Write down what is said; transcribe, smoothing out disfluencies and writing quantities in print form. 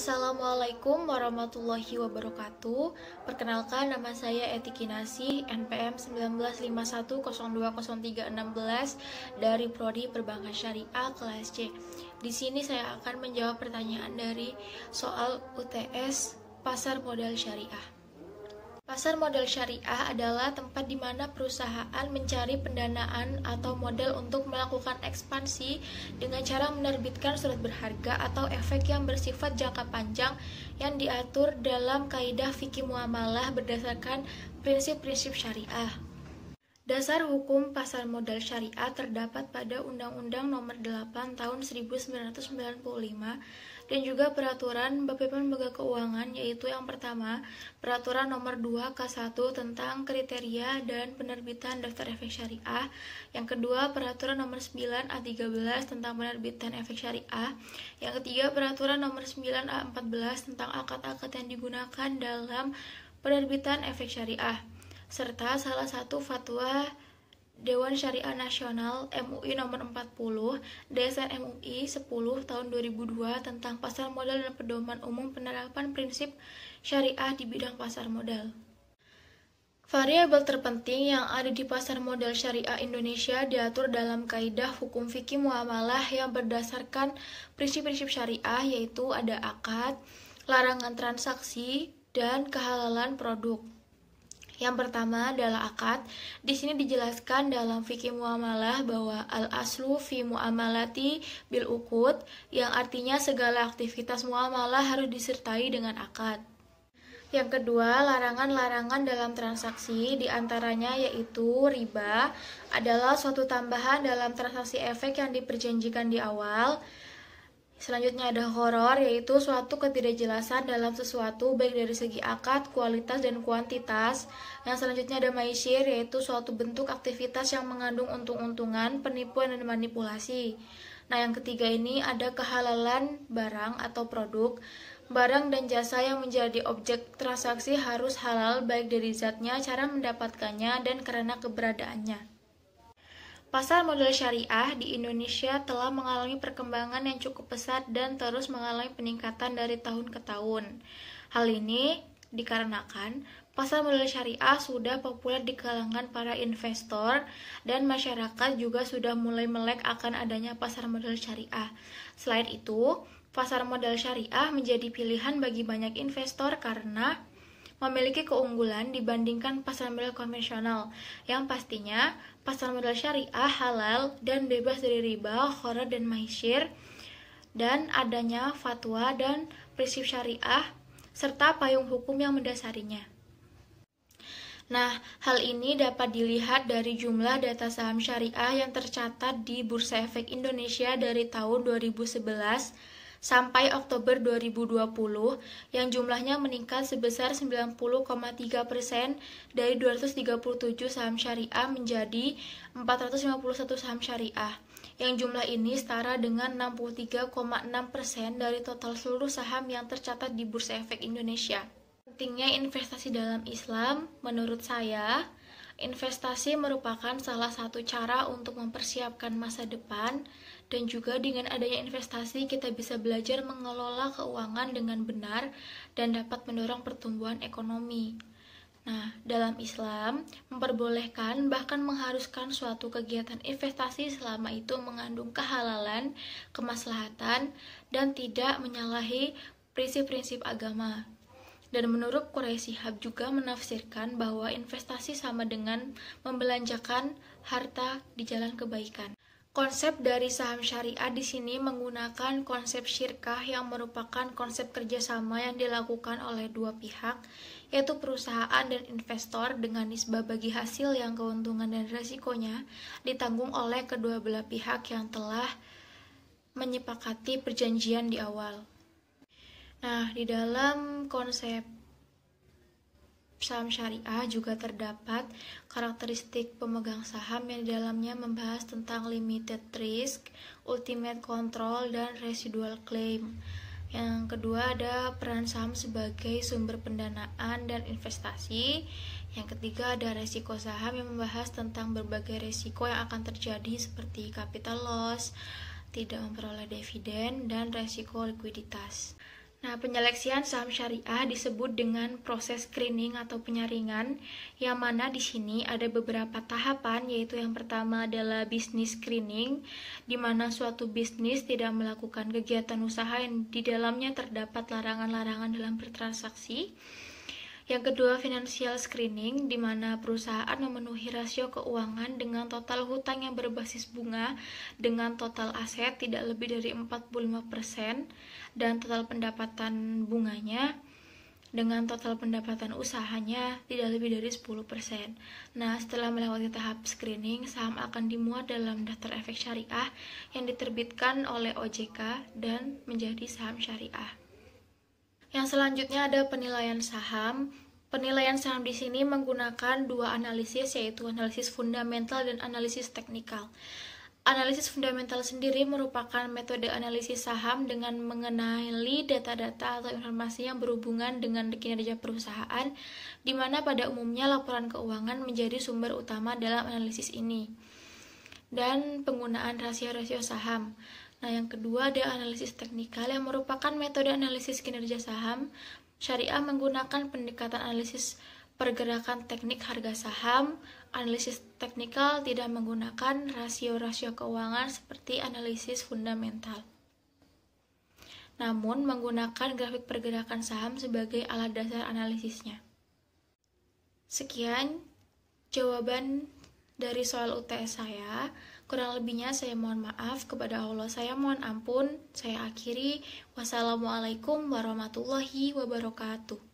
Assalamualaikum warahmatullahi wabarakatuh. Perkenalkan, nama saya Eti Kinasih, NPM 1951020316 dari Prodi Perbankan Syariah kelas C. Di sini saya akan menjawab pertanyaan dari soal UTS Pasar Modal Syariah. Pasar modal syariah adalah tempat di mana perusahaan mencari pendanaan atau modal untuk melakukan ekspansi dengan cara menerbitkan surat berharga atau efek yang bersifat jangka panjang yang diatur dalam kaidah fikih muamalah berdasarkan prinsip-prinsip syariah. Dasar hukum pasar modal syariah terdapat pada Undang-Undang Nomor 8 Tahun 1995 dan juga Peraturan Bappepen Lembaga Keuangan, yaitu yang pertama, Peraturan Nomor 2 K1 tentang kriteria dan penerbitan daftar efek syariah, yang kedua, Peraturan Nomor 9 A13 tentang penerbitan efek syariah, yang ketiga, Peraturan Nomor 9 A14 tentang akad-akad yang digunakan dalam penerbitan efek syariah, serta salah satu fatwa Dewan Syariah Nasional MUI nomor 40 DSN MUI 10 tahun 2002 tentang pasar modal dan pedoman umum penerapan prinsip syariah di bidang pasar modal. Variabel terpenting yang ada di pasar modal syariah Indonesia diatur dalam kaidah hukum fikih muamalah yang berdasarkan prinsip-prinsip syariah, yaitu ada akad, larangan transaksi, dan kehalalan produk. Yang pertama adalah akad. Di sini dijelaskan dalam fikih muamalah bahwa al-aslu fi muamalati bil uqud, yang artinya segala aktivitas muamalah harus disertai dengan akad. Yang kedua, larangan-larangan dalam transaksi, diantaranya yaitu riba adalah suatu tambahan dalam transaksi efek yang diperjanjikan di awal. Selanjutnya ada horor, yaitu suatu ketidakjelasan dalam sesuatu baik dari segi akad, kualitas, dan kuantitas. Yang selanjutnya ada maisir, yaitu suatu bentuk aktivitas yang mengandung untung-untungan, penipuan, dan manipulasi. Nah, yang ketiga ini ada kehalalan barang atau produk. Barang dan jasa yang menjadi objek transaksi harus halal baik dari zatnya, cara mendapatkannya, dan karena keberadaannya. Pasar modal syariah di Indonesia telah mengalami perkembangan yang cukup pesat dan terus mengalami peningkatan dari tahun ke tahun. Hal ini dikarenakan pasar modal syariah sudah populer di kalangan para investor dan masyarakat juga sudah mulai melek akan adanya pasar modal syariah. Selain itu, pasar modal syariah menjadi pilihan bagi banyak investor karena memiliki keunggulan dibandingkan pasar modal konvensional, yang pastinya pasar modal syariah halal dan bebas dari riba, gharar, dan maisir, dan adanya fatwa dan prinsip syariah serta payung hukum yang mendasarinya. Nah, hal ini dapat dilihat dari jumlah data saham syariah yang tercatat di Bursa Efek Indonesia dari tahun 2011 sampai Oktober 2020, yang jumlahnya meningkat sebesar 90,3% dari 237 saham syariah menjadi 451 saham syariah, yang jumlah ini setara dengan 63,6% dari total seluruh saham yang tercatat di Bursa Efek Indonesia. Pentingnya investasi dalam Islam, menurut saya, investasi merupakan salah satu cara untuk mempersiapkan masa depan, dan juga dengan adanya investasi kita bisa belajar mengelola keuangan dengan benar dan dapat mendorong pertumbuhan ekonomi. Nah, dalam Islam memperbolehkan bahkan mengharuskan suatu kegiatan investasi selama itu mengandung kehalalan, kemaslahatan, dan tidak menyalahi prinsip-prinsip agama. Dan menurut Quraisy Shihab juga menafsirkan bahwa investasi sama dengan membelanjakan harta di jalan kebaikan. Konsep dari saham syariah di sini menggunakan konsep syirkah yang merupakan konsep kerjasama yang dilakukan oleh dua pihak, yaitu perusahaan dan investor, dengan nisbah bagi hasil yang keuntungan dan resikonya ditanggung oleh kedua belah pihak yang telah menyepakati perjanjian di awal. Nah, di dalam konsep saham syariah juga terdapat karakteristik pemegang saham yang di dalamnya membahas tentang limited risk, ultimate control, dan residual claim. Yang kedua ada peran saham sebagai sumber pendanaan dan investasi. Yang ketiga ada resiko saham yang membahas tentang berbagai resiko yang akan terjadi seperti capital loss, tidak memperoleh dividen, dan resiko likuiditas. Nah, penyeleksian saham syariah disebut dengan proses screening atau penyaringan, yang mana di sini ada beberapa tahapan, yaitu yang pertama adalah bisnis screening, di mana suatu bisnis tidak melakukan kegiatan usaha yang di dalamnya terdapat larangan-larangan dalam bertransaksi. Yang kedua, financial screening, di mana perusahaan memenuhi rasio keuangan dengan total hutang yang berbasis bunga dengan total aset tidak lebih dari 45% dan total pendapatan bunganya dengan total pendapatan usahanya tidak lebih dari 10%. Nah, setelah melewati tahap screening, saham akan dimuat dalam daftar efek syariah yang diterbitkan oleh OJK dan menjadi saham syariah. Yang selanjutnya ada penilaian saham. Penilaian saham di sini menggunakan dua analisis, yaitu analisis fundamental dan analisis teknikal. Analisis fundamental sendiri merupakan metode analisis saham dengan mengenali data-data atau informasi yang berhubungan dengan kinerja perusahaan, di mana pada umumnya laporan keuangan menjadi sumber utama dalam analisis ini, dan penggunaan rasio-rasio saham. Nah, yang kedua ada analisis teknikal yang merupakan metode analisis kinerja saham. Syariah menggunakan pendekatan analisis pergerakan teknik harga saham. Analisis teknikal tidak menggunakan rasio-rasio keuangan seperti analisis fundamental, namun menggunakan grafik pergerakan saham sebagai alat dasar analisisnya. Sekian jawaban dari soal UTS saya. Kurang lebihnya saya mohon maaf, kepada Allah saya mohon ampun. Saya akhiri. Wassalamualaikum warahmatullahi wabarakatuh.